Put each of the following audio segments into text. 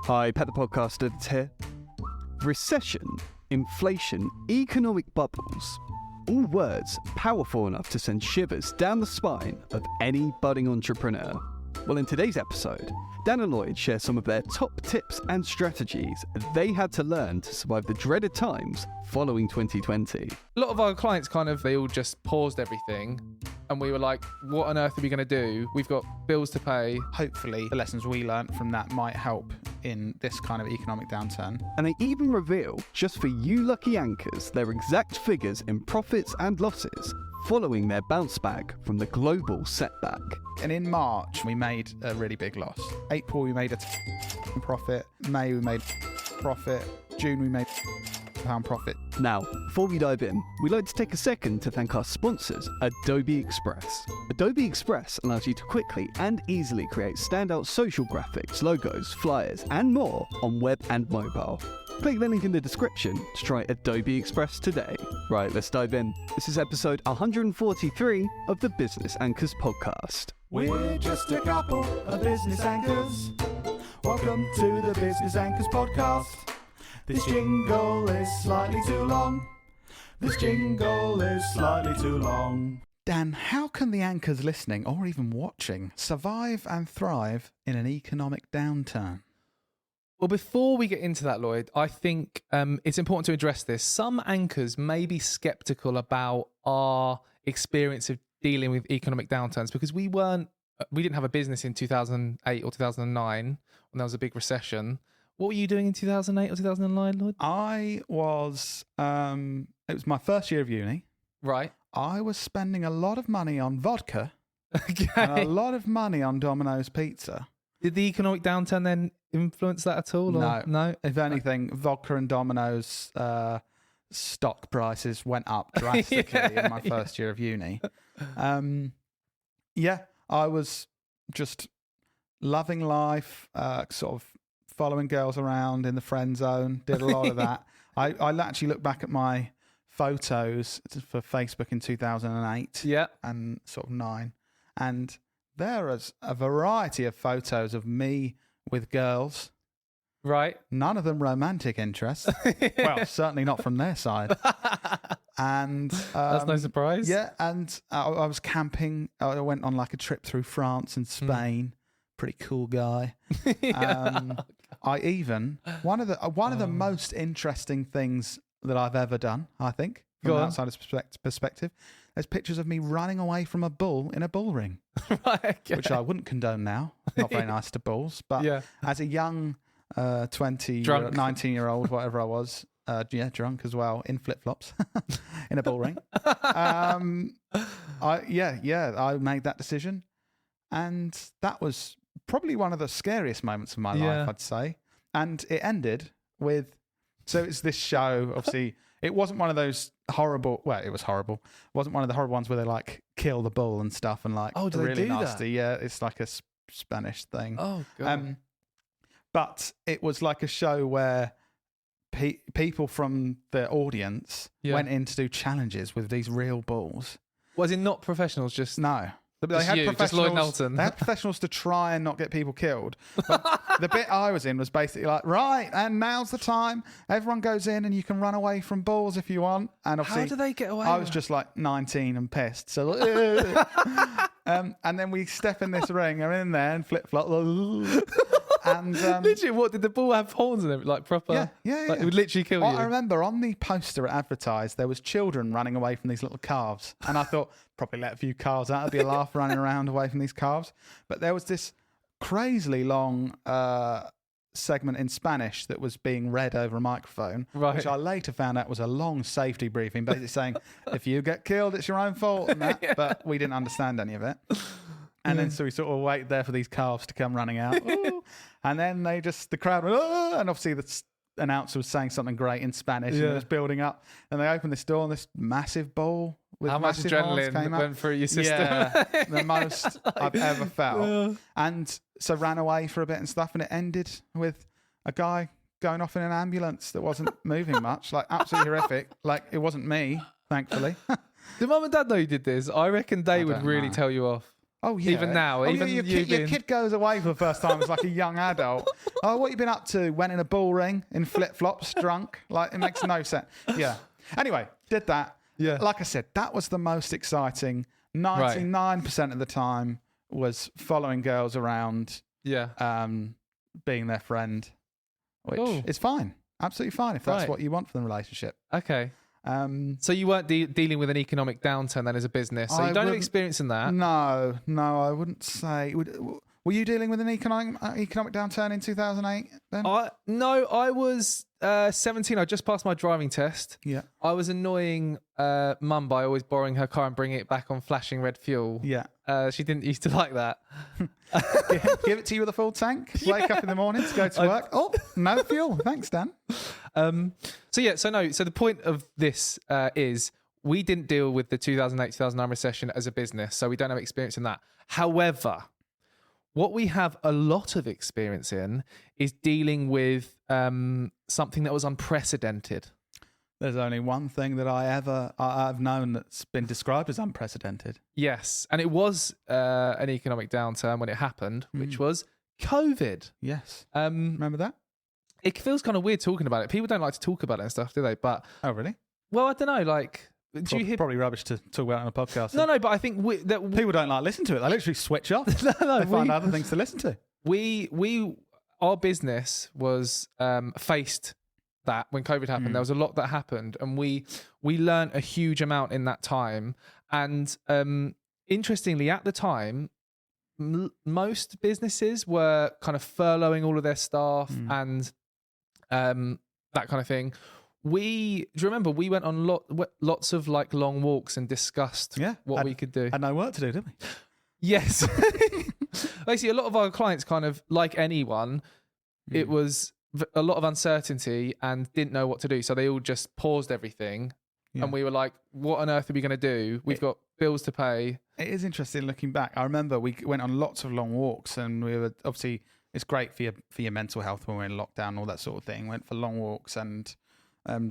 Hi, Pet the Podcast Editor here. Recession, inflation, economic bubbles. All words powerful enough to send shivers down the spine of any budding entrepreneur. Well, in today's episode, Dan and Lloyd share some of their top tips and strategies they had to learn to survive the dreaded times following 2020. A lot of our clients they all just paused everything and we were like, what on earth are we going to do? We've got bills to pay. Hopefully the lessons we learnt from that might help in this kind of economic downturn. And they even reveal, just for you lucky anchors, their exact figures in profits and losses following their bounce back from the global setback. And in March, we made a really big loss. April, we made a profit. May, we made profit. June, we made pound profit. Now, before we dive in, we'd like to take a second to thank our sponsors, Adobe Express. Adobe Express allows you to quickly and easily create standout social graphics, logos, flyers, and more on web and mobile. Click the link in the description to try Adobe Express today. Right, let's dive in. This is episode 143 of the Business Anchors podcast. We're just a couple of business anchors. Welcome to the Business Anchors podcast. This jingle is slightly too long. This jingle is slightly too long. Dan, how can the anchors listening or even watching survive and thrive in an economic downturn? Well, before we get into that, Lloyd, I think it's important to address this. Some anchors may be skeptical about our experience of dealing with economic downturns because we didn't have a business in 2008 or 2009 when there was a big recession. What were you doing in 2008 or 2009, Lloyd? I was, it was my first year of uni. Right. I was spending a lot of money on vodka Okay. and a lot of money on Domino's pizza. Did the economic downturn then influence that at all? Or? No. If anything, vodka and Domino's stock prices went up drastically in my first year of uni. I was just loving life, sort of following girls around in the friend zone, did a lot of that. I actually look back at my photos for Facebook in 2008 and sort of 9, and there is a variety of photos of me with girls. Right. None of them romantic interests. Well, certainly not from their side. And that's no surprise. Yeah, and I was camping. I went on like a trip through France and Spain. Pretty cool guy. I even one of the most interesting things that I've ever done, I think, from an outsider's perspective. There's pictures of me running away from a bull in a bull ring, Right, okay. which I wouldn't condone now. Not very nice to bulls, but as a young 19-year-old, whatever I was, drunk as well, in flip-flops, in a bull ring. I made that decision, and that was probably one of the scariest moments of my life, I'd say. And it ended with, so it's this show, obviously, it wasn't one of those horrible, well, it was horrible. It wasn't one of the horrible ones where they like kill the bull and stuff and like do really they do nasty. Yeah, it's like a Spanish thing. Oh, God. But it was like a show where people from the audience went in to do challenges with these real bulls. Was it not professionals? Just No. They Just had you, just professionals. Lloyd Knowlton. They had professionals to try and not get people killed. But the bit I was in was basically like, right, and now's the time. Everyone goes in and you can run away from bulls if you want. And obviously, how do they get away? I was just like 19 and pissed. So, and then we step in this ring. I'm in there and flip flop. And literally, what did the bull have horns and everything? Like proper? Yeah. Like, it would literally kill you. I remember on the poster it advertised there was children running away from these little calves, and I thought probably let a few calves out. It'd be a laugh running around away from these calves. But there was this crazily long segment in Spanish that was being read over a microphone, which I later found out was a long safety briefing, basically saying if you get killed, it's your own fault. And that, but we didn't understand any of it. And then so we sort of wait there for these calves to come running out. And then the crowd went, oh! And obviously the announcer was saying something great in Spanish and it was building up. And they opened this door and this massive bull with how much massive horns adrenaline came out. went through your system? Yeah, the most I've ever felt. And so ran away for a bit and stuff. And it ended with a guy going off in an ambulance that wasn't moving much. Like absolutely horrific. Like it wasn't me, thankfully. Did mum and dad know you did this? I reckon they would really know. tell you off. Oh yeah. Even now, Oh, even your you kid goes away for the first time as like a young adult. Oh, what you been up to? Went in a bull ring in flip flops, drunk. Like it makes no sense. Yeah. Anyway, did that. Yeah. Like I said, that was the most exciting. 99% of the time was following girls around, Yeah. being their friend, which Cool. is fine. Absolutely fine if that's Right. what you want from the relationship. Okay. Um, So you weren't dealing with an economic downturn then as a business. So I you don't have wouldn't- experience in that. no, I wouldn't say. Were you dealing with an economic downturn in 2008 then? No, I was 17. I just passed my driving test. Yeah. I was annoying mum by always borrowing her car and bringing it back on flashing red fuel. Yeah. She didn't used to like that. Give it to you with a full tank. Wake up in the morning to go to work. Oh, no fuel. Thanks, Dan. So the point of this is we didn't deal with the 2008-2009 recession as a business, so we don't have experience in that. However, what we have a lot of experience in is dealing with something that was unprecedented. There's only one thing that I've known that's been described as unprecedented. Yes, and it was an economic downturn when it happened, which was COVID. Yes. Um, Remember that? it feels kind of weird talking about it. People don't like to talk about it and stuff, do they? But Oh, really? well, I don't know. Like, do you hear? Probably rubbish to talk about on a podcast. No, but I think People don't like listen to it. They literally switch off. no, They find other things to listen to. Our business was faced that when COVID happened. There was a lot that happened, and we learned a huge amount in that time. And interestingly, at the time, most businesses were kind of furloughing all of their staff and that kind of thing. Do you remember we went on lots of like long walks and discussed what we could do? Had no work to do, did we? Yes. Basically, a lot of our clients kind of, like anyone, it was a lot of uncertainty and didn't know what to do. So they all just paused everything. Yeah. And we were like, what on earth are we going to do? We've got bills to pay. It is interesting looking back. I remember we went on lots of long walks, and we were obviously it's great for your mental health when we're in lockdown and all that sort of thing. Went for long walks and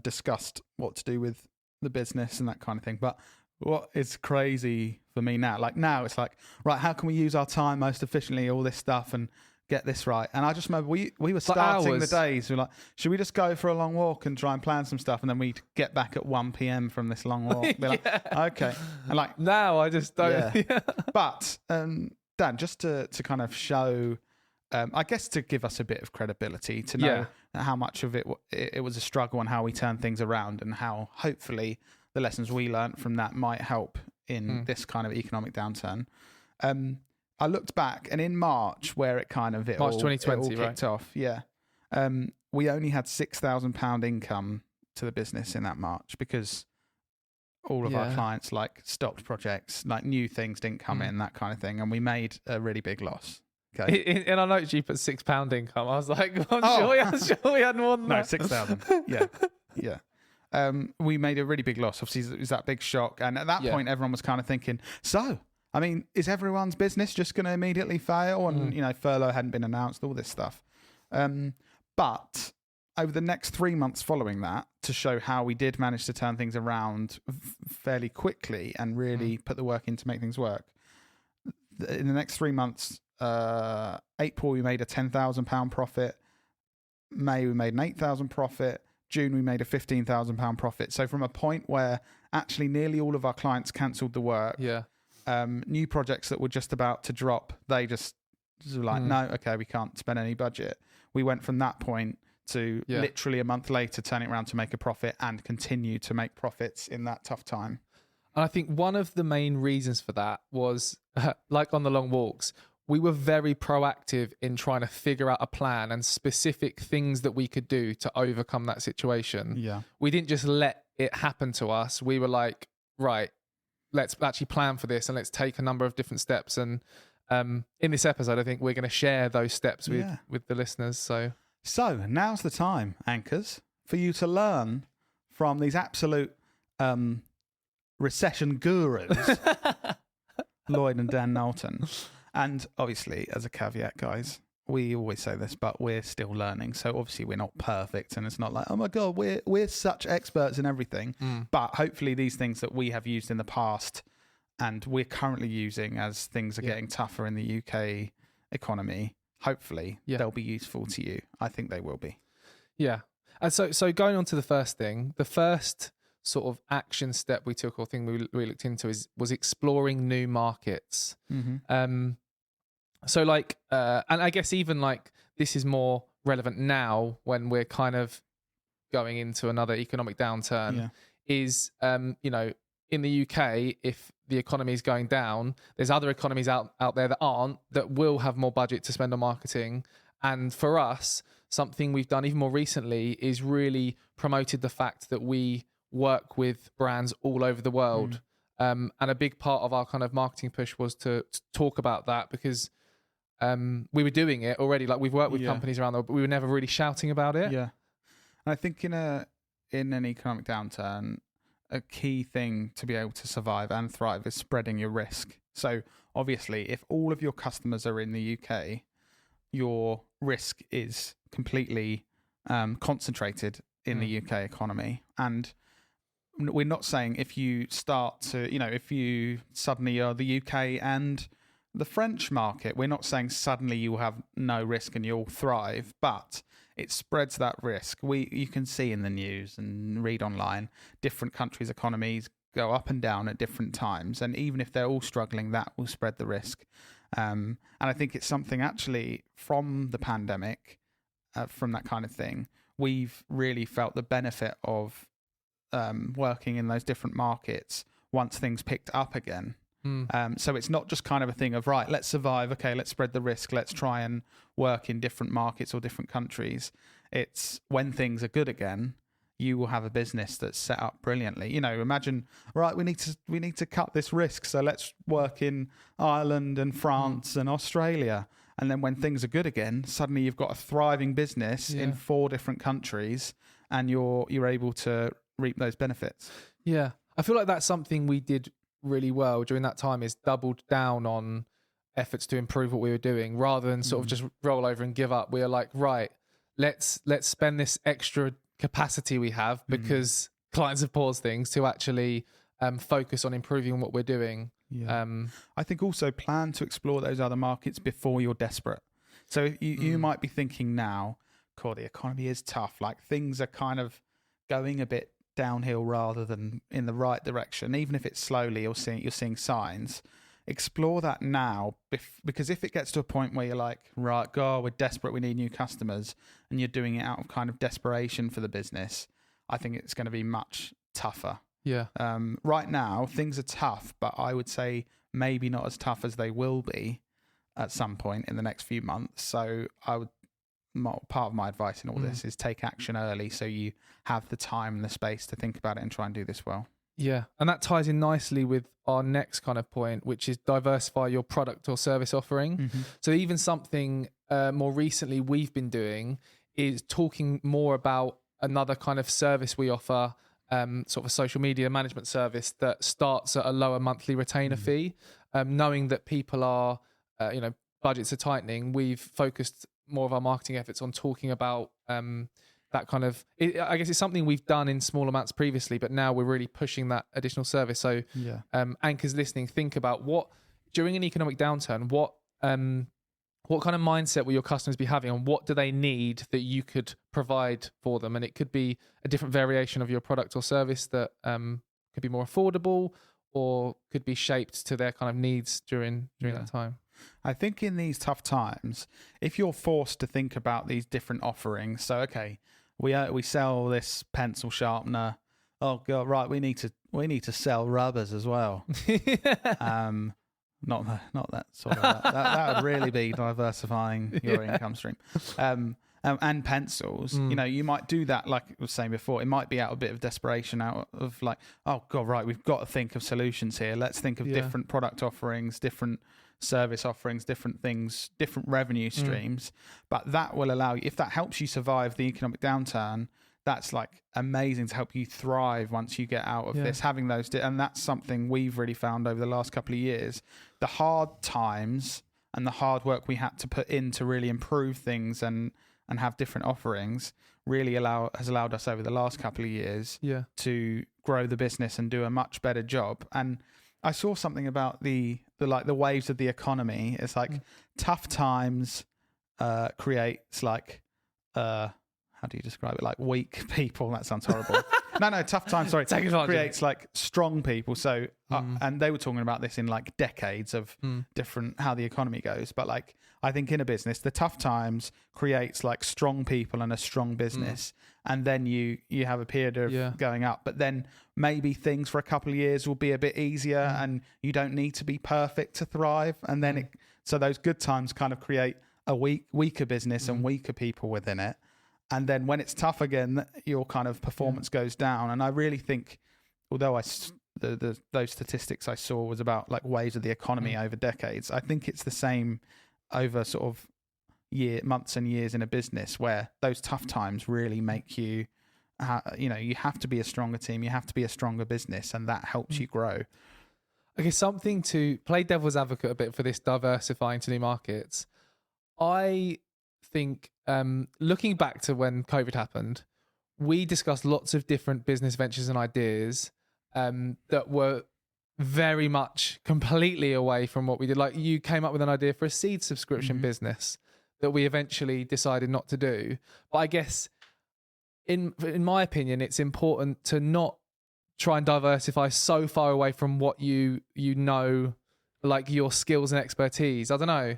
discussed what to do with the business and that kind of thing. But what is crazy for me now, like now it's like, right, how can we use our time most efficiently, all this stuff, and get this right? And I just remember we were starting the days. We were like, should we just go for a long walk and try and plan some stuff, and then we'd get back at 1 p.m. from this long walk. Be like, okay. And like now I just don't. Yeah. But Dan, just to kind of show, I guess to give us a bit of credibility, to know how much of it was a struggle and how we turned things around, and how hopefully the lessons we learned from that might help in this kind of economic downturn. I looked back, and in March, where it kind of March 2020, kicked off, we only had £6,000 income to the business in that March, because all of our clients like stopped projects, like new things didn't come in, that kind of thing, and we made a really big loss. Okay. In our notes, you put £6 income. I was like, I'm sure we had more than No, that. 6,000. Yeah. We made a really big loss. Obviously, it was that big shock, and at that point, everyone was kind of thinking, so, I mean, is everyone's business just going to immediately fail? And furlough hadn't been announced, all this stuff. But over the next 3 months following that, to show how we did manage to turn things around fairly quickly and really put the work in to make things work. In the next 3 months, April we made a £10,000 profit. May we made an £8,000 profit. June we made a £15,000 profit. So from a point where actually nearly all of our clients cancelled the work, new projects that were just about to drop, they just were like, no, okay, we can't spend any budget. We went from that point to literally a month later turning around to make a profit and continue to make profits in that tough time. And I think one of the main reasons for that was, like on the long walks, we were very proactive in trying to figure out a plan and specific things that we could do to overcome that situation. Yeah. We didn't just let it happen to us. We were like, right, let's actually plan for this and let's take a number of different steps. And in this episode, I think we're going to share those steps with the listeners. So now's the time, anchors, for you to learn from these absolute recession gurus, Lloyd and Dan Knowlton. And obviously, as a caveat, guys, we always say this, but we're still learning. So obviously we're not perfect, and it's not like, oh my God, we're such experts in everything. But hopefully these things that we have used in the past and we're currently using as things are getting tougher in the UK economy, hopefully they'll be useful to you. I think they will be. Yeah. And so going on to the first thing, the first sort of action step we took, or thing we looked into, was exploring new markets. So like, and I guess even like this is more relevant now when we're kind of going into another economic downturn. Is you know, in the UK, if the economy is going down, there's other economies out there that will have more budget to spend on marketing. And for us, something we've done even more recently is really promoted the fact that we work with brands all over the world. And a big part of our kind of marketing push was to talk about that, because we were doing it already. Like, we've worked with companies around the world, but we were never really shouting about it. Yeah. And I think in an economic downturn, a key thing to be able to survive and thrive is spreading your risk. So obviously, if all of your customers are in the UK, your risk is completely concentrated in the UK economy. And we're not saying if you start to, you know, if you suddenly are the UK and the French market, we're not saying suddenly you will have no risk and you'll thrive, but it spreads that risk. You can see in the news and read online, different countries' economies go up and down at different times. And even if they're all struggling, that will spread the risk. And I think it's something actually from the pandemic, from that kind of thing, we've really felt the benefit of working in those different markets once things picked up again. So it's not just kind of a thing of, right, let's survive. Okay, let's spread the risk. Let's try and work in different markets or different countries. It's when things are good again, you will have a business that's set up brilliantly. You know, imagine, right, we need to cut this risk. So let's work in Ireland and France and Australia. And then when things are good again, suddenly you've got a thriving business in 4 different countries, and you're able to reap those benefits. Yeah. I feel like that's something we did really well during that time, is doubled down on efforts to improve what we were doing, rather than sort of just roll over and give up. We are like, right, let's spend this extra capacity we have, because clients have paused things, to actually focus on improving what we're doing. I think also plan to explore those other markets before you're desperate. So you might be thinking now, God, the economy is tough, like things are kind of going a bit downhill rather than in the right direction. Even if it's slowly, you're seeing signs. Explore that now, because if it gets to a point where you're like, right, God, we're desperate, we need new customers, and you're doing it out of kind of desperation for the business, I think it's going to be much tougher. Right now things are tough, but I would say maybe not as tough as they will be at some point in the next few months. So part of my advice in all this is take action early, so you have the time and the space to think about it and try and do this well. Yeah. And that ties in nicely with our next kind of point, which is diversify your product or service offering. So even something more recently we've been doing is talking more about another kind of service we offer, sort of a social media management service that starts at a lower monthly retainer fee. Knowing that people are, budgets are tightening, we've focused more of our marketing efforts on talking about that kind of, I guess it's something we've done in small amounts previously, but now we're really pushing that additional service. So anchors listening, think about what, during an economic downturn, what kind of mindset will your customers be having, and what do they need that you could provide for them? And it could be a different variation of your product or service that could be more affordable, or could be shaped to their kind of needs during that time. I think in these tough times, if you're forced to think about these different offerings, so okay, we sell this pencil sharpener. Oh God, right, we need to sell rubbers as well. Not that sort of that would really be diversifying your income stream. And pencils, you might do that, like I was saying before, it might be out of a bit of desperation, out of like, oh God, right, we've got to think of solutions here. Let's think of different product offerings, different service offerings, different things, different revenue streams. But that will allow you, if that helps you survive the economic downturn, that's like amazing to help you thrive once you get out of this, having those. And that's something we've really found over the last couple of years. The hard times and the hard work we had to put in to really improve things and have different offerings really has allowed us over the last couple of years to grow the business and do a much better job. And I saw something about the waves of the economy. It's like tough times creates like how do you describe it? Like weak people. That sounds horrible. No, tough times. Sorry, creates like strong people. So and they were talking about this in like decades of different how the economy goes. But like I think in a business, the tough times creates like strong people and a strong business, and then you have a period of going up. But then maybe things for a couple of years will be a bit easier, and you don't need to be perfect to thrive. And then so those good times kind of create a weaker business and weaker people within it. And then when it's tough again, your kind of performance goes down. And I really think, although those statistics I saw was about like waves of the economy over decades, I think it's the same over sort of months and years in a business where those tough times really make you, you have to be a stronger team, you have to be a stronger business, and that helps you grow. Okay, something to play devil's advocate a bit for this diversifying to new markets. I think looking back to when COVID happened, we discussed lots of different business ventures and ideas that were very much completely away from what we did. Like you came up with an idea for a seed subscription business that we eventually decided not to do. But I guess in my opinion, it's important to not try and diversify so far away from what you know, like your skills and expertise. I don't know.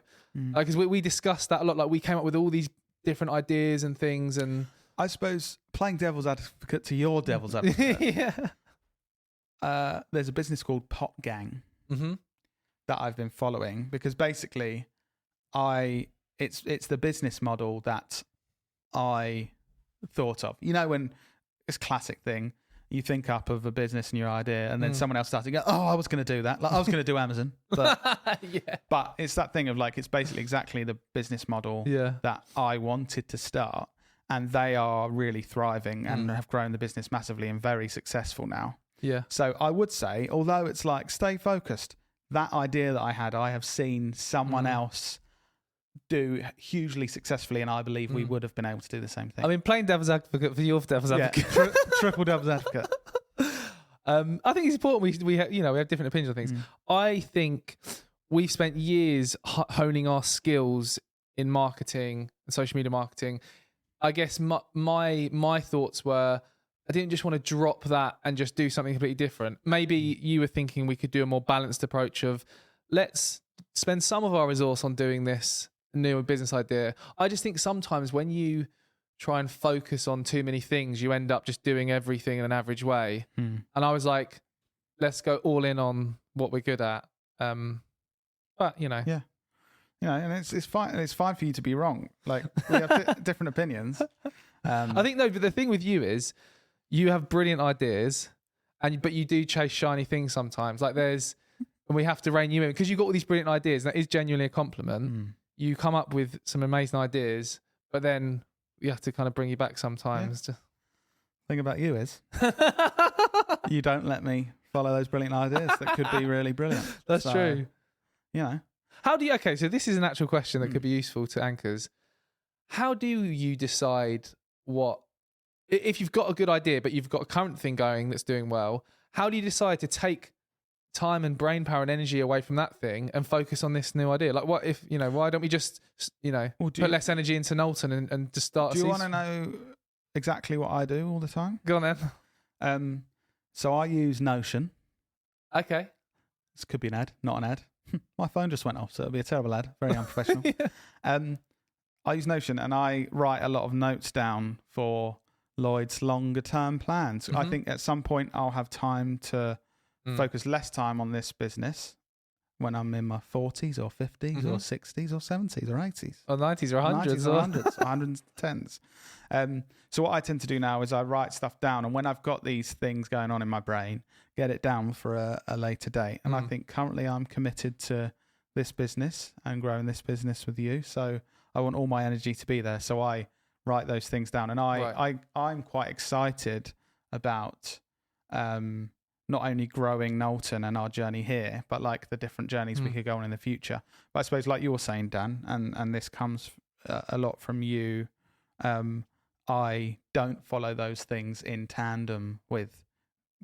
Because we discussed that a lot. Like we came up with all these different ideas and things, and I suppose playing devil's advocate to your devil's advocate. There's a business called Pot Gang that I've been following because basically, it's the business model that I thought of. You know, when it's a classic thing. You think up of a business and your idea, and then someone else starts to go, "Oh, I was going to do that. Like I was going to do Amazon." But but it's that thing of like it's basically exactly the business model that I wanted to start, and they are really thriving and have grown the business massively and very successful now. Yeah. So I would say, although it's like stay focused, that idea that I had, I have seen someone else do hugely successessly, and I believe we would have been able to do the same thing. I mean, playing devil's advocate for your devil's advocate. Triple devil's advocate. I think it's important we have different opinions on things. I think we've spent years honing our skills in marketing and social media marketing. I guess my thoughts were I didn't just want to drop that and just do something completely different. Maybe you were thinking we could do a more balanced approach of let's spend some of our resource on doing this new business idea. I just think sometimes when you try and focus on too many things, you end up just doing everything in an average way. And I was like, let's go all in on what we're good at. But and it's fine. It's fine for you to be wrong. Like we have different opinions. I think though, but the thing with you is you have brilliant ideas, but you do chase shiny things sometimes. Like and we have to rein you in because you've got all these brilliant ideas. And that is genuinely a compliment. You come up with some amazing ideas, but then we have to kind of bring you back sometimes. The thing about you is you don't let me follow those brilliant ideas that could be really brilliant. That's true. How do you, okay, so this is an actual question that could be useful to anchors. How do you decide if you've got a good idea, but you've got a current thing going that's doing well, how do you decide to take time and brain power and energy away from that thing and focus on this new idea? Like what if, why don't we just, put less energy into Knowlton and just start Do you want to know exactly what I do all the time? Go on then. So I use Notion. Okay. This could be an ad, not an ad. My phone just went off, so it'll be a terrible ad. Very unprofessional. I use Notion and I write a lot of notes down for Lloyd's longer term plans. I think at some point I'll have time to focus less time on this business when I'm in my 40s or 50s or 60s or 70s or 80s. Or 90s or 100s. 90s or 100s, 110s. So what I tend to do now is I write stuff down, and when I've got these things going on in my brain, get it down for a later date. And I think currently I'm committed to this business and growing this business with you. So I want all my energy to be there. So I write those things down. And I'm quite excited about not only growing Knowlton and our journey here, but like the different journeys we could go on in the future. But I suppose like you were saying, Dan, and this comes a lot from you, I don't follow those things in tandem with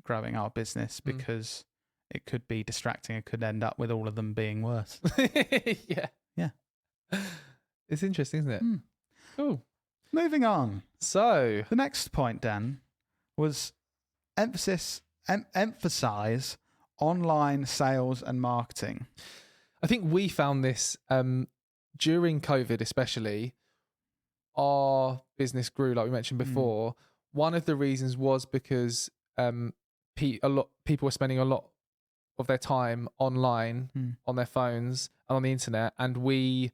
growing our business because it could be distracting. It could end up with all of them being worse. Yeah. Yeah. It's interesting, isn't it? Cool. Moving on. So, The next point, Dan, was emphasize online sales and marketing. I think we found this during COVID, especially. Our business grew, like we mentioned before. One of the reasons was because people were spending a lot of their time online on their phones and on the internet, and we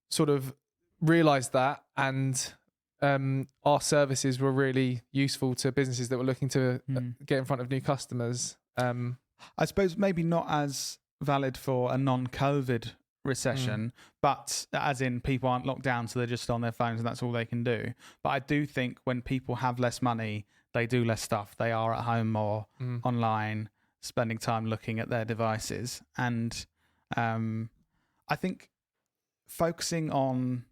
sort of realized that, and our services were really useful to businesses that were looking to get in front of new customers. I suppose maybe not as valid for a non-COVID recession, but as in people aren't locked down, so they're just on their phones and that's all they can do. But I do think when people have less money, they do less stuff. They are at home more, online, spending time looking at their devices. And I think focusing on...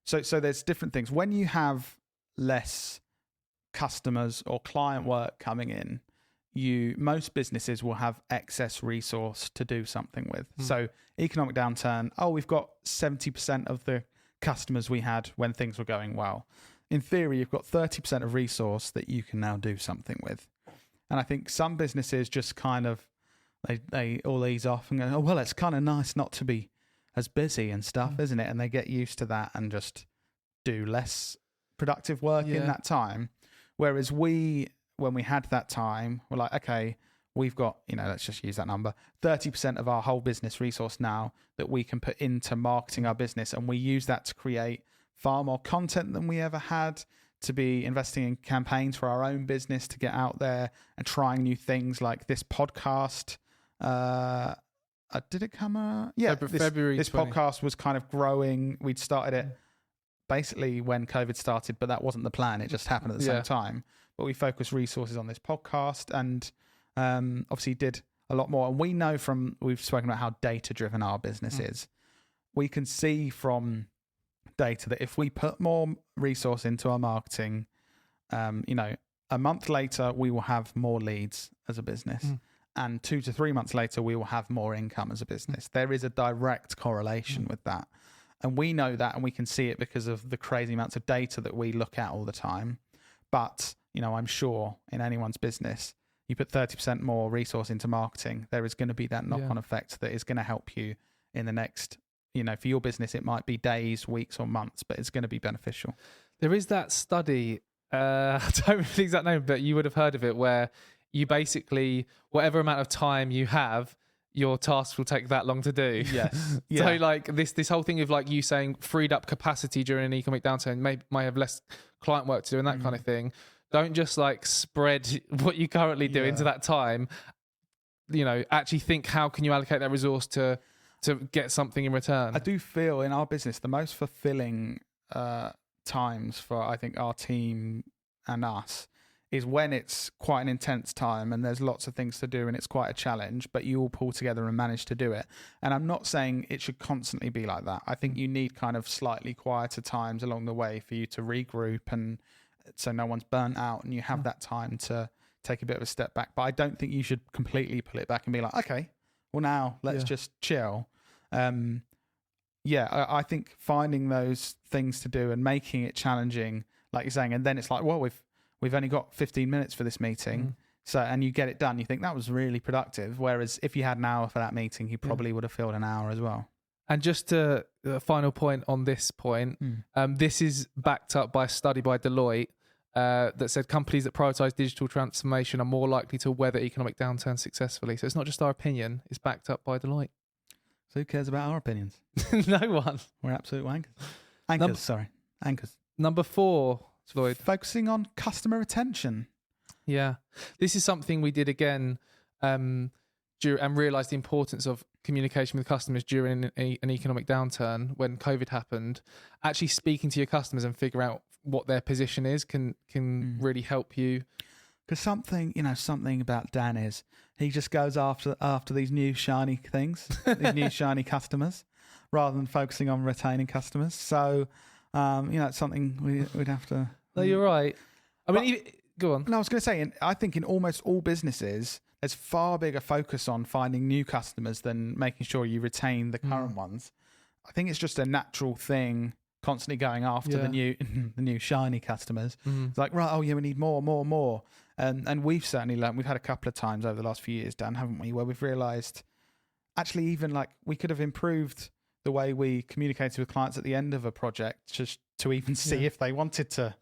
So there's different things. When you have less customers or client work coming in, most businesses will have excess resource to do something with. So economic downturn, we've got 70% of the customers we had when things were going well. In theory, you've got 30% of resource that you can now do something with. And I think some businesses just kind of, they all ease off and go, well, it's kind of nice not to be as busy and stuff, isn't it? And they get used to that and just do less productive work in that time. Whereas when we had that time, we're like, okay, we've got, let's just use that number, 30% of our whole business resource now that we can put into marketing our business. And we use that to create far more content than we ever had, to be investing in campaigns for our own business, to get out there and trying new things like this podcast. Did it come out? Yeah, February. This 20. podcast was kind of growing. We'd started it basically when COVID started, but that wasn't the plan. It just happened at the same time. But we focused resources on this podcast and obviously did a lot more. And we know we've spoken about how data-driven our business is. We can see from data that if we put more resource into our marketing, a month later, we will have more leads as a business. And 2 to 3 months later, we will have more income as a business. There is a direct correlation with that. And we know that, and we can see it because of the crazy amounts of data that we look at all the time. But, I'm sure in anyone's business, you put 30% more resource into marketing, there is going to be that knock-on effect that is going to help you in the next, for your business, it might be days, weeks, or months, but it's going to be beneficial. There is that study, I don't remember the exact name, but you would have heard of it, where you basically, whatever amount of time you have, your tasks will take that long to do. Yes. So like this whole thing of like you saying freed up capacity during an economic downturn, might have less client work to do and that kind of thing. Don't just like spread what you currently do into that time. Actually think, how can you allocate that resource to get something in return? I do feel in our business, the most fulfilling times for, I think, our team and us is when it's quite an intense time and there's lots of things to do and it's quite a challenge, but you all pull together and manage to do it. And I'm not saying it should constantly be like that. I think you need kind of slightly quieter times along the way for you to regroup, and so no one's burnt out and you have that time to take a bit of a step back. But I don't think you should completely pull it back and be like, okay, well now let's just chill. I think finding those things to do and making it challenging, like you're saying, and then it's like, well, we've only got 15 minutes for this meeting. So, and you get it done. You think that was really productive. Whereas if you had an hour for that meeting, you probably would have filled an hour as well. And just a final point on this point, this is backed up by a study by Deloitte that said companies that prioritize digital transformation are more likely to weather economic downturn successfully. So it's not just our opinion, it's backed up by Deloitte. So who cares about our opinions? No one. We're absolute wankers. Anchors. Number 4, Lloyd. Focusing on customer retention. Yeah. This is something we did again and realised the importance of communication with customers during an economic downturn when COVID happened. Actually speaking to your customers and figure out what their position is can really help you. Because something about Dan is he just goes after these new shiny things, these new shiny customers, rather than focusing on retaining customers. So, it's something we'd have to... No, you're right. I mean, go on. No, I was going to say, I think in almost all businesses, there's far bigger focus on finding new customers than making sure you retain the current ones. I think it's just a natural thing, constantly going after the new shiny customers. It's like, right, oh yeah, we need more. And we've certainly learned, we've had a couple of times over the last few years, Dan, haven't we, where we've realised actually even like we could have improved the way we communicated with clients at the end of a project just to even see if they wanted to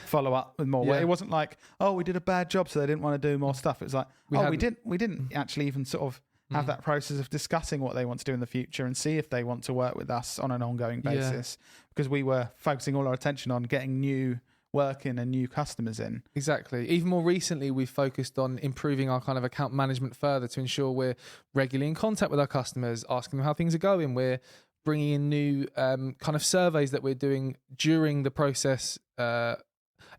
follow up with more. It wasn't like, oh, we did a bad job so they didn't want to do more stuff. It was like, we didn't actually even sort of have that process of discussing what they want to do in the future and see if they want to work with us on an ongoing basis, because we were focusing all our attention on getting new work in and new customers in. Exactly. Even more recently, we've focused on improving our kind of account management further to ensure we're regularly in contact with our customers, asking them how things are going. We're bringing in new kind of surveys that we're doing during the process.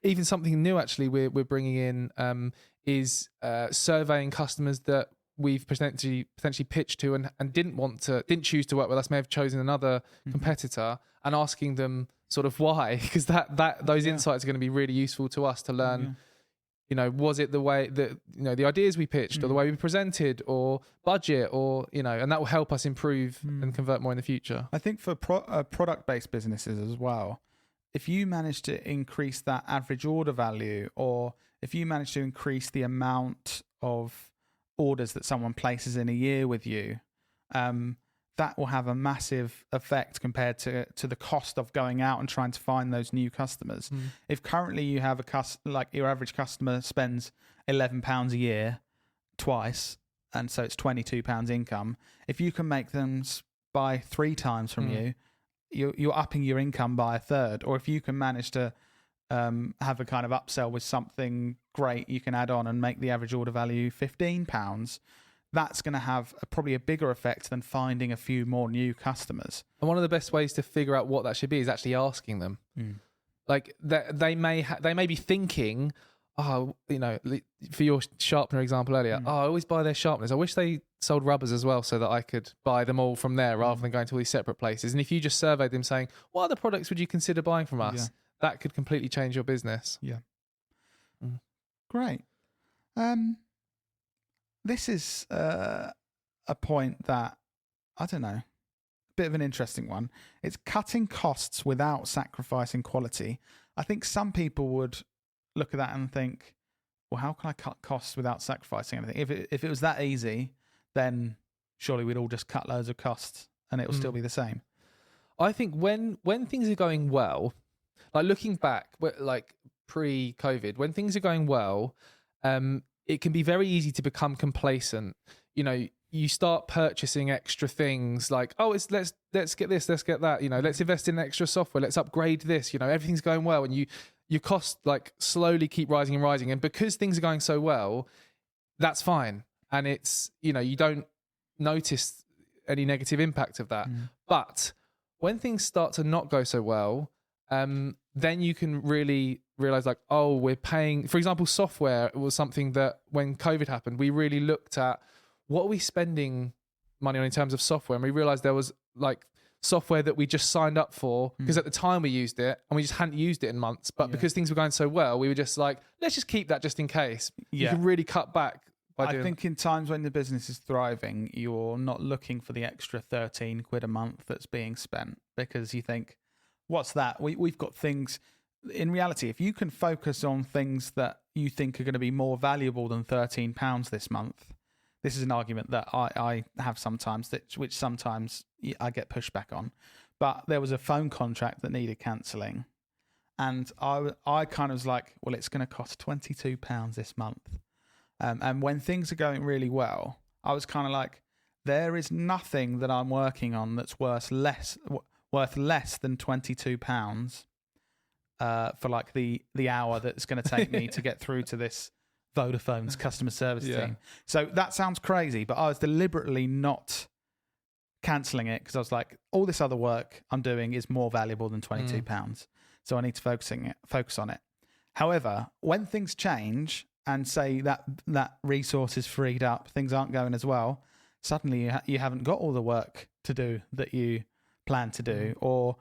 Even something new, actually, we're bringing in is surveying customers that we've potentially pitched to and didn't choose to work with us, may have chosen another competitor, and asking them sort of why, because those insights are going to be really useful to us to learn. You know, was it the way that, you know, the ideas we pitched or the way we presented or budget or, you know, and that will help us improve and convert more in the future. I think for product-based businesses as well, if you manage to increase that average order value, or if you manage to increase the amount of orders that someone places in a year with you, that will have a massive effect compared to the cost of going out and trying to find those new customers. If currently you have like your average customer spends £11 a year twice, and so it's £22 income, if you can make them buy 3 times from you, you're upping your income by a third. Or if you can manage to have a kind of upsell with something great you can add on and make the average order value £15, that's going to have probably a bigger effect than finding a few more new customers. And one of the best ways to figure out what that should be is actually asking them. Like they may be thinking, oh, you know, for your sharpener example earlier, oh, I always buy their sharpeners. I wish they sold rubbers as well so that I could buy them all from there rather than going to all these separate places. And if you just surveyed them saying, what other products would you consider buying from us? That could completely change your business. Great. This is a point that, I don't know, a bit of an interesting one. It's cutting costs without sacrificing quality. I think some people would look at that and think, well, how can I cut costs without sacrificing anything? If it was that easy, then surely we'd all just cut loads of costs and it will still be the same. I think when things are going well, like looking back, like pre-COVID, when things are going well, it can be very easy to become complacent. You know, you start purchasing extra things like, oh, let's get this, let's get that. You know, let's invest in extra software, let's upgrade this. You know, everything's going well, and your costs like slowly keep rising and rising. And because things are going so well, that's fine, and it's, you know, you don't notice any negative impact of that. But when things start to not go so well, then you can really realize, like, oh, we're paying, for example, software was something that when COVID happened, we really looked at what are we spending money on in terms of software. And we realized there was like software that we just signed up for because at the time we used it and we just hadn't used it in months. But because things were going so well, we were just like, let's just keep that just in case. You can really cut back. I think in times when the business is thriving, you're not looking for the extra 13 quid a month that's being spent, because you think, what's that? We've got things. In reality, if you can focus on things that you think are going to be more valuable than £13 this month, this is an argument that I have sometimes, which sometimes I get pushback on. But there was a phone contract that needed cancelling, and I kind of was like, well, it's going to cost £22 this month. And when things are going really well, I was kind of like, there is nothing that I'm working on that's worth less than £22 for like the hour that's going to take me to get through to this Vodafone's customer service team. So that sounds crazy, but I was deliberately not cancelling it because I was like, all this other work I'm doing is more valuable than £22. So I need to focus on it. However, when things change and say that resource is freed up, things aren't going as well, suddenly you haven't got all the work to do that you plan to do, or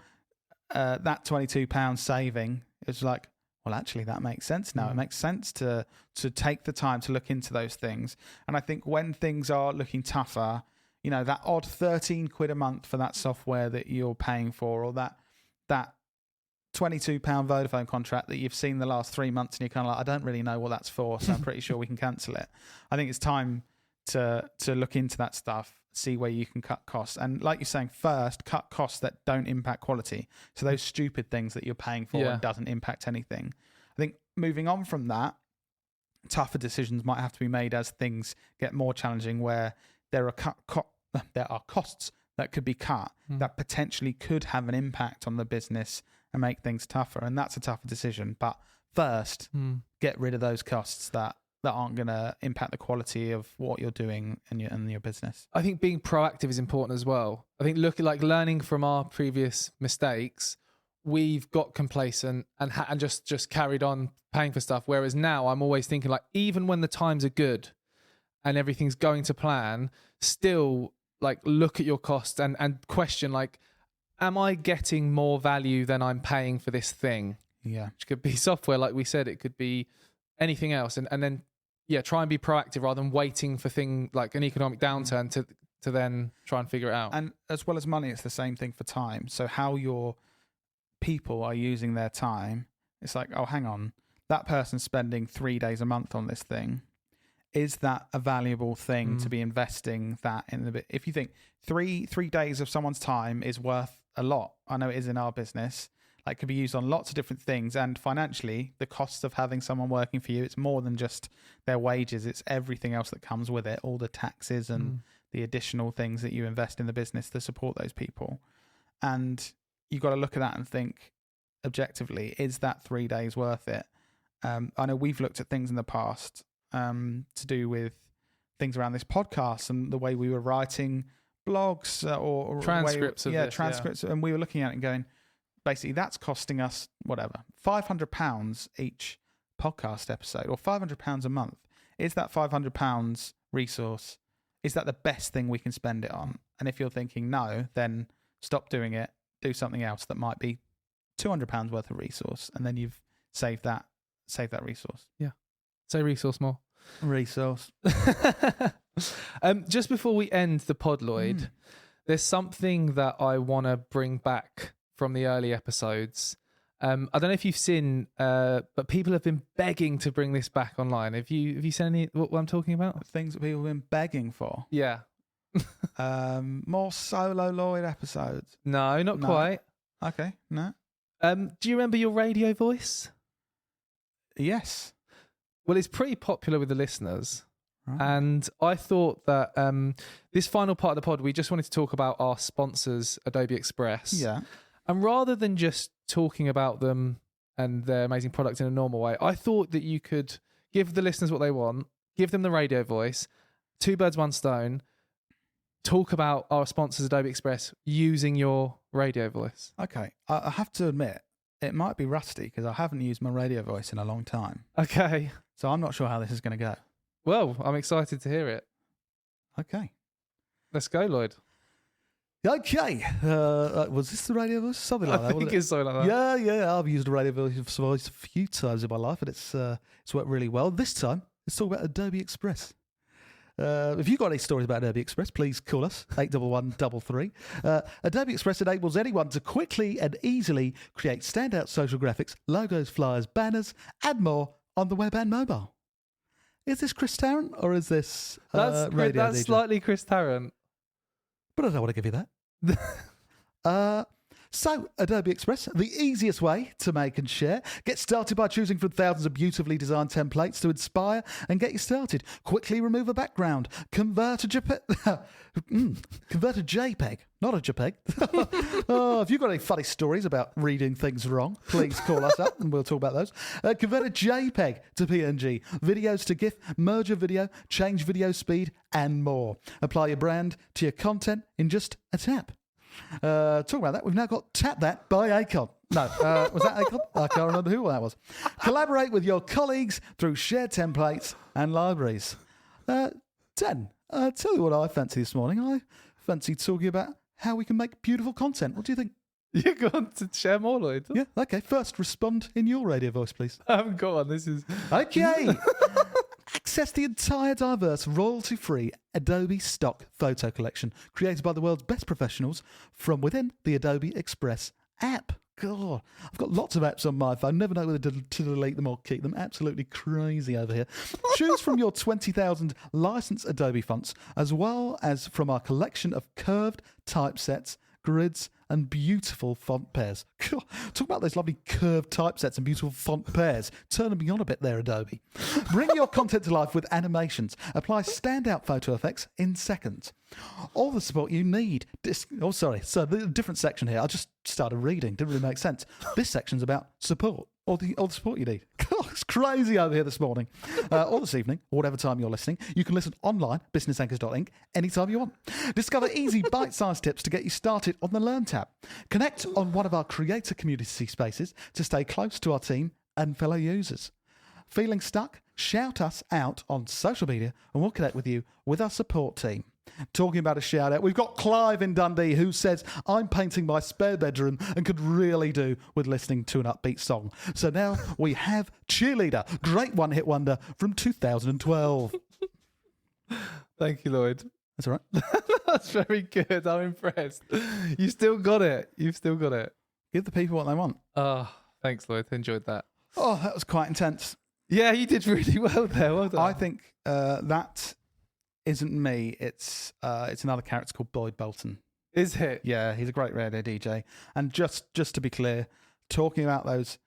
that £22 saving is like, well, actually, that makes sense now. It makes sense to take the time to look into those things. And I think when things are looking tougher, you know, that odd 13 quid a month for that software that you're paying for, or that £22 Vodafone contract that you've seen the last 3 months and you're kind of like, I don't really know what that's for, so I'm pretty sure we can cancel it. I think it's time to look into that stuff, see where you can cut costs. And like you're saying, first, cut costs that don't impact quality. So those stupid things that you're paying for and doesn't impact anything. I think moving on from that, tougher decisions might have to be made as things get more challenging, where there are costs that could be cut that potentially could have an impact on the business and make things tougher. And that's a tougher decision. But first, get rid of those costs that aren't going to impact the quality of what you're doing in your business. I think being proactive is important as well. I think learning from our previous mistakes, we've got complacent and just carried on paying for stuff. Whereas now I'm always thinking, like, even when the times are good and everything's going to plan, still like look at your costs and question, like, am I getting more value than I'm paying for this thing? Yeah. Which could be software, like we said, it could be anything else. And then, try and be proactive rather than waiting for thing like an economic downturn to then try and figure it out. And as well as money, it's the same thing for time. So how your people are using their time, it's like, oh, hang on, that person's spending 3 days a month on this thing. Is that a valuable thing to be investing that in the bit? If you think three days of someone's time is worth a lot, I know it is in our business. Like, could be used on lots of different things, and financially, the cost of having someone working for you, it's more than just their wages. It's everything else that comes with it, all the taxes and the additional things that you invest in the business to support those people. And you've got to look at that and think objectively, is that 3 days worth it? I know we've looked at things in the past to do with things around this podcast and the way we were writing blogs or transcripts transcripts, and we were looking at it and going, basically, that's costing us whatever £500 each podcast episode, or £500 a month. Is that £500 resource? Is that the best thing we can spend it on? And if you're thinking no, then stop doing it. Do something else that might be £200 worth of resource, and then you've saved that resource. Yeah, say resource more. Resource. Just before we end the pod, Lloyd, there's something that I want to bring back from the early episodes. I don't know if you've seen, but people have been begging to bring this back online. Have you seen any what I'm talking about? Things that people have been begging for. Yeah. More solo Lloyd episodes. No, not quite. Okay, no. Do you remember your radio voice? Yes. Well, it's pretty popular with the listeners. Right. And I thought that this final part of the pod, we just wanted to talk about our sponsors, Adobe Express. Yeah. And rather than just talking about them and their amazing product in a normal way, I thought that you could give the listeners what they want, give them the radio voice, 2 birds, 1 stone, talk about our sponsors, Adobe Express, using your radio voice. Okay. I have to admit, it might be rusty because I haven't used my radio voice in a long time. Okay. So I'm not sure how this is going to go. Well, I'm excited to hear it. Okay. Let's go, Lloyd. Okay. Was this the radio voice? Something like that. I think it's something like that. Yeah. I've used a radio voice a few times in my life, and it's worked really well. This time, let's talk about Adobe Express. If you've got any stories about Adobe Express, please call us, 81133. Adobe Express enables anyone to quickly and easily create standout social graphics, logos, flyers, banners, and more on the web and mobile. Is this Chris Tarrant, or is this That's DJ? slightly Chris Tarrant. But I don't want to give you that. So, Adobe Express, the easiest way to make and share. Get started by choosing from thousands of beautifully designed templates to inspire and get you started. Quickly remove a background. Convert a JPEG, not a JPEG. If you've got any funny stories about reading things wrong, please call us up and we'll talk about those. Convert a JPEG to PNG, videos to GIF, merge a video, change video speed, and more. Apply your brand to your content in just a tap. Talk about that. We've now got Tap That by Acon. No, was that Acon? I can't remember who that was. Collaborate with your colleagues through shared templates and libraries. Tell you what I fancy this morning. I fancy talking about how we can make beautiful content. What do you think? You want to share more, Lloyd? Yeah, okay. First, respond in your radio voice, please. I haven't got one. This is... Okay. Access the entire diverse, royalty-free Adobe stock photo collection created by the world's best professionals from within the Adobe Express app. God, I've got lots of apps on my phone. Never know whether to delete them or keep them. Absolutely crazy over here. Choose from your 20,000 licensed Adobe fonts, as well as from our collection of curved typesets, grids, and beautiful font pairs. God, talk about those lovely curved typesets and beautiful font pairs. Turn me on a bit there, Adobe. Bring your content to life with animations. Apply standout photo effects in seconds. All the support you need. So the different section here. I just started reading. Didn't really make sense. This section's about support. All the support you need. God, it's crazy over here this morning. Or this evening, or whatever time you're listening. You can listen online, businessanchors.inc, anytime you want. Discover easy bite-sized tips to get you started on the Learn tab. Connect on one of our creator community spaces to stay close to our team and fellow users. Feeling stuck? Shout us out on social media and we'll connect with you with our support team. Talking about a shout out, we've got Clive in Dundee who says, I'm painting my spare bedroom and could really do with listening to an upbeat song. So now we have Cheerleader, great one-hit wonder from 2012. Thank you, Lloyd. That's all right. That's very good. I'm impressed. You still got it. You've still got it. Give the people what they want. Oh, thanks, Lloyd. Enjoyed that. Oh, that was quite intense. Yeah, you did really well there. Well done. I think that isn't me. It's another character called Boyd Bolton. Is it? Yeah, he's a great radio DJ. And just to be clear, talking about those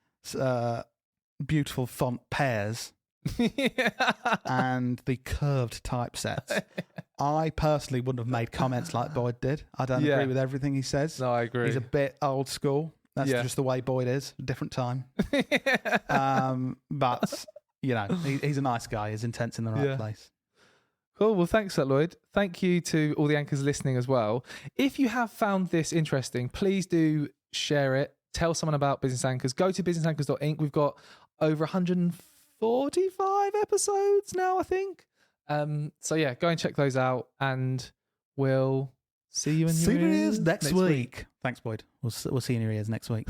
beautiful font pairs and the curved typesets, I personally wouldn't have made comments like Boyd did. I don't agree with everything he says. No, I agree. He's a bit old school. That's just the way Boyd is. Different time. But, you know, he's a nice guy. His intent's in the right place. Cool. Well, thanks for that, Lloyd. Thank you to all the anchors listening as well. If you have found this interesting, please do share it. Tell someone about Business Anchors. Go to businessanchors.inc. We've got over 145 episodes now, I think. So yeah, go and check those out, and we'll see you in your ears next week. Thanks, Boyd. We'll see you in your ears next week.